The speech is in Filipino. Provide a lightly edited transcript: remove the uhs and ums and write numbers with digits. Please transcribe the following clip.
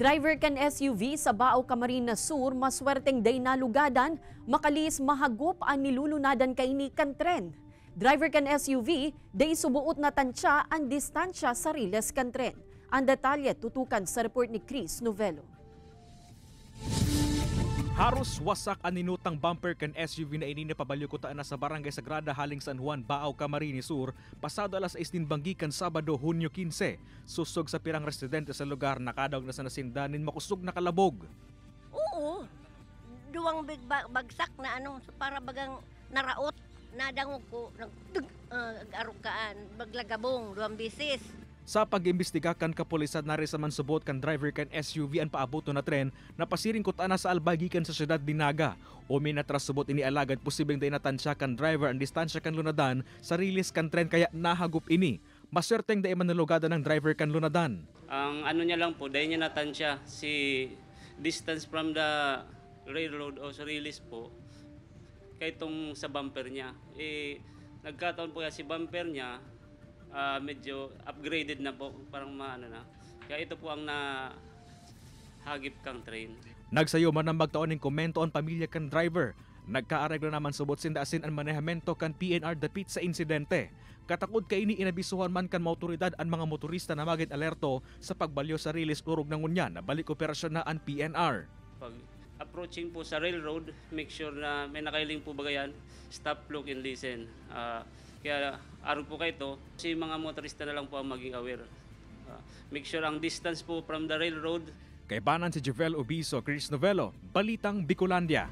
Driver kan SUV sa Bao Camarines Sur maswerteng day nalugadan, makalis mahagop ang nilulunadan kaini kan tren. Driver kan SUV, day subuot na tansya ang distansya sa riles kan tren. Ang detalye tutukan sa report ni Chris Novelo. Haros wasak ang ninutang bumper kan SUV na inina pabalyukutaan na sa Barangay Sagrada Haling San Juan, Bao Camarines Sur, pasado alas 6 banggikan Sabado, Hunyo 15. Susog sa pirang residente sa lugar, nakadaog na sa nasindanin makusog na kalabog. Oo, duwang bagsak na para bagang naraot, nadangog ko, arukaan, baglagabong, duwang bisis. Sa pag-imbestiga kan kapulisan na rin sa mansubot kan driver kan SUV ang paabuto na tren na pasiring kutana sa albagikan sa syudad Dinaga. O may natrasubot ini alagad posibleng day natansya kan driver ang distansya kan lunadan sa rilis kan tren kaya nahagop ini. Maswerteng day manulugada ng driver kan lunadan. Ang niya lang po, day niya natansya si distance from the railroad o sa rilis po kay itong sa bumper niya. Nagkataon po si bumper niya medyo upgraded na po, parang na. Kaya ito po ang nahagip kang train. Nagsayo man ang magtaon ng komento ang pamilya kan driver. Nagkaareglo naman subot sindasin ang manehamento kan PNR dapit sa insidente. Katakod kay ini inabisuhan man kan motoridad ang mga motorista na maging alerto sa pagbalyo sa rilis urog ng unyan na balik operasyon na ang PNR. Pag approaching po sa railroad, make sure na may nakailing po bagayan, stop, look and listen. Kaya araw po kayo ito, si mga motorista na lang po ang maging aware. Make sure ang distance po from the railroad. Kay banan si Javel Obiso, Chris Novelo, Balitang Bicolandia.